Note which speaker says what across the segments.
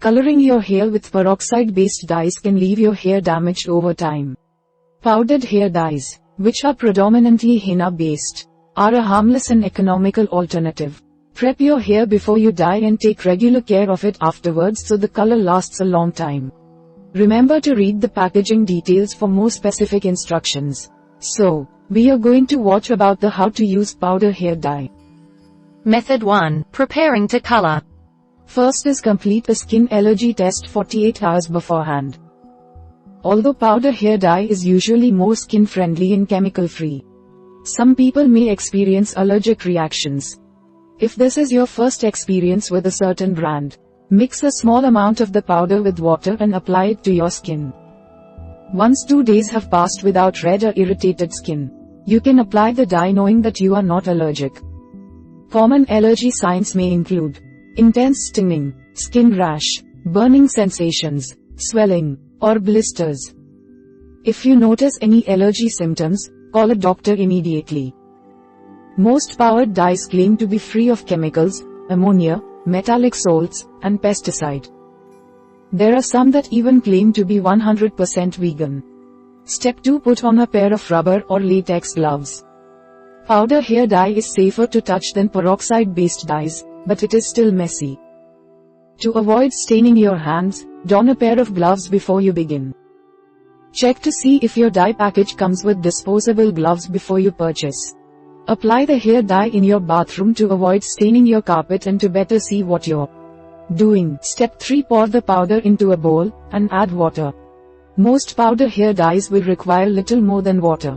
Speaker 1: Coloring your hair with peroxide-based dyes can leave your hair damaged over time. Powdered hair dyes, which are predominantly henna-based, are a harmless and economical alternative. Prep your hair before you dye and take regular care of it afterwards so the color lasts a long time. Remember to read the packaging details for more specific instructions. So, we are going to watch about the how to use powder hair dye.
Speaker 2: Method 1. Preparing to color.
Speaker 1: First is complete a skin allergy test 48 hours beforehand. Although powder hair dye is usually more skin friendly and chemical free, some people may experience allergic reactions. If this is your first experience with a certain brand, mix a small amount of the powder with water and apply it to your skin. Once 2 days have passed without red or irritated skin, you can apply the dye knowing that you are not allergic. Common allergy signs may include intense stinging, skin rash, burning sensations, swelling, or blisters. If you notice any allergy symptoms, call a doctor immediately. Most powdered dyes claim to be free of chemicals, ammonia, metallic salts, and pesticide. There are some that even claim to be 100% vegan. Step 2. Put on a pair of rubber or latex gloves. Powder hair dye is safer to touch than peroxide-based dyes, but it is still messy. To avoid staining your hands, don a pair of gloves before you begin. Check to see if your dye package comes with disposable gloves before you purchase. Apply the hair dye in your bathroom to avoid staining your carpet and to better see what you're doing. Step 3. Pour the powder into a bowl, and add water. Most powder hair dyes will require little more than water.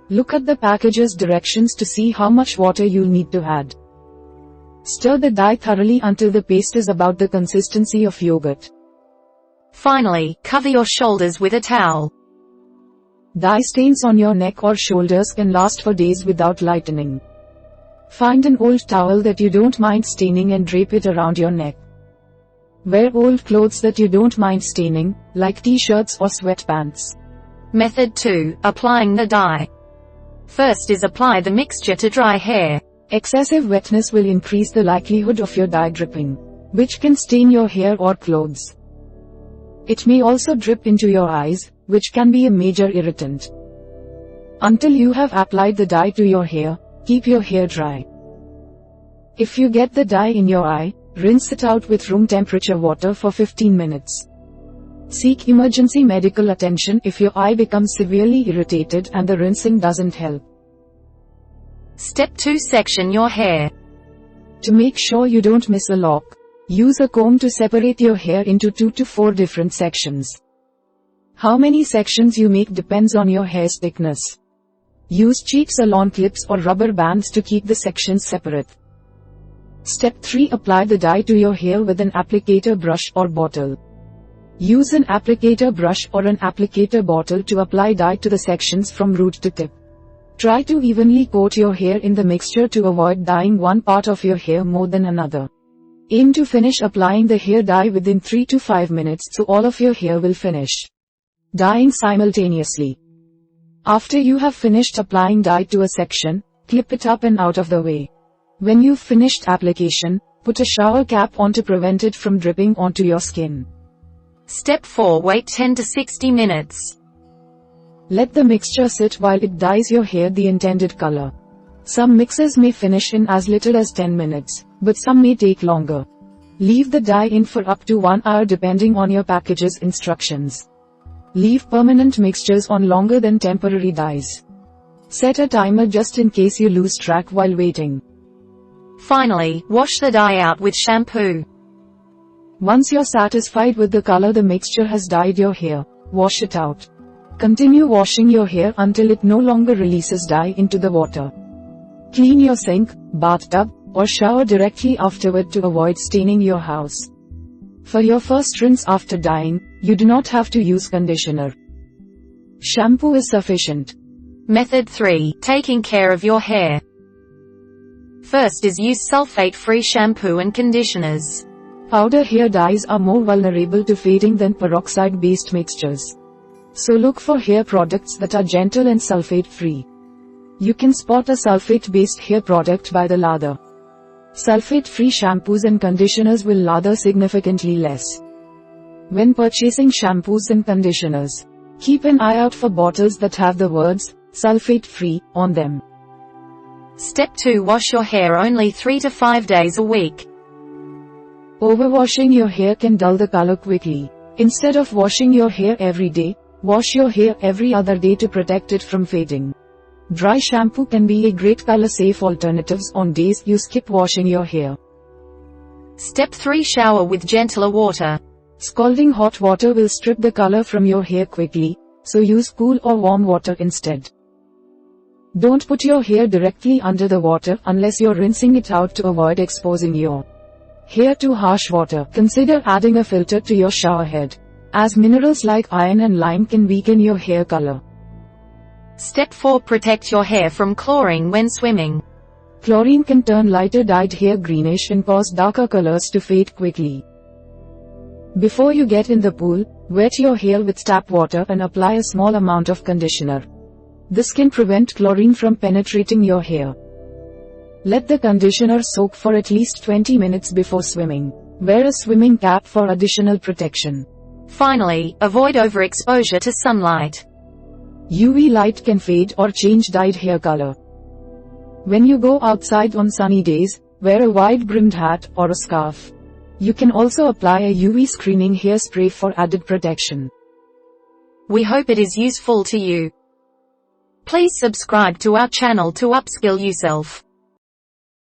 Speaker 1: Look at the package's directions to see how much water you'll need to add. Stir the dye thoroughly until the paste is about the consistency of yogurt.
Speaker 2: Finally, cover your shoulders with a towel.
Speaker 1: Dye stains on your neck or shoulders can last for days without lightening. Find an old towel that you don't mind staining and drape it around your neck. Wear old clothes that you don't mind staining, like t-shirts or sweatpants.
Speaker 2: Method 2. Applying the dye. First is apply the mixture to dry hair.
Speaker 1: Excessive wetness will increase the likelihood of your dye dripping, which can stain your hair or clothes. It may also drip into your eyes, which can be a major irritant. Until you have applied the dye to your hair, keep your hair dry. If you get the dye in your eye, rinse it out with room temperature water for 15 minutes. Seek emergency medical attention if your eye becomes severely irritated and the rinsing doesn't help.
Speaker 2: Step 2. Section your hair.
Speaker 1: To make sure you don't miss a lock, use a comb to separate your hair into 2 to 4 different sections. How many sections you make depends on your hair's thickness. Use cheap salon clips or rubber bands to keep the sections separate. Step 3. Apply the dye to your hair with an applicator brush or bottle. Use an applicator brush or an applicator bottle to apply dye to the sections from root to tip. Try to evenly coat your hair in the mixture to avoid dyeing one part of your hair more than another. Aim to finish applying the hair dye within 3 to 5 minutes so all of your hair will finish dyeing simultaneously. After you have finished applying dye to a section, clip it up and out of the way. When you've finished application, put a shower cap on to prevent it from dripping onto your skin.
Speaker 2: Step 4. Wait 10 to 60 minutes.
Speaker 1: Let the mixture sit while it dyes your hair the intended color. Some mixes may finish in as little as 10 minutes, but some may take longer. Leave the dye in for up to 1 hour depending on your package's instructions. Leave permanent mixtures on longer than temporary dyes. Set a timer just in case you lose track while waiting.
Speaker 2: Finally, wash the dye out with shampoo.
Speaker 1: Once you're satisfied with the color the mixture has dyed your hair, wash it out. Continue washing your hair until it no longer releases dye into the water. Clean your sink, bathtub, or shower directly afterward to avoid staining your house. For your first rinse after dyeing, you do not have to use conditioner. Shampoo is sufficient.
Speaker 2: Method 3. Taking care of your hair. First is use sulfate-free shampoo and conditioners.
Speaker 1: Powder hair dyes are more vulnerable to fading than peroxide-based mixtures. So look for hair products that are gentle and sulfate-free. You can spot a sulfate-based hair product by the lather. Sulfate-free shampoos and conditioners will lather significantly less, When purchasing shampoos and conditioners, keep an eye out for bottles that have the words, sulfate-free, on them.
Speaker 2: Step 2. Wash your hair only 3 to 5 days a week.
Speaker 1: Overwashing your hair can dull the color quickly. Instead of washing your hair every day, wash your hair every other day to protect it from fading. Dry shampoo can be a great color-safe alternative on days you skip washing your hair.
Speaker 2: Step 3. Shower with gentler water.
Speaker 1: Scalding hot water will strip the color from your hair quickly, so use cool or warm water instead. Don't put your hair directly under the water unless you're rinsing it out to avoid exposing your hair to harsh water. Consider adding a filter to your shower head, as minerals like iron and lime can weaken your hair color.
Speaker 2: Step 4. Protect your hair from chlorine when swimming.
Speaker 1: Chlorine can turn lighter dyed hair greenish and cause darker colors to fade quickly. Before you get in the pool, wet your hair with tap water and apply a small amount of conditioner. This can prevent chlorine from penetrating your hair. Let the conditioner soak for at least 20 minutes before swimming. Wear a swimming cap for additional protection.
Speaker 2: Finally, avoid overexposure to sunlight.
Speaker 1: UV light can fade or change dyed hair color. When you go outside on sunny days, wear a wide-brimmed hat or a scarf. You can also apply a UV screening hairspray for added protection.
Speaker 2: We hope it is useful to you. Please subscribe to our channel to upskill yourself.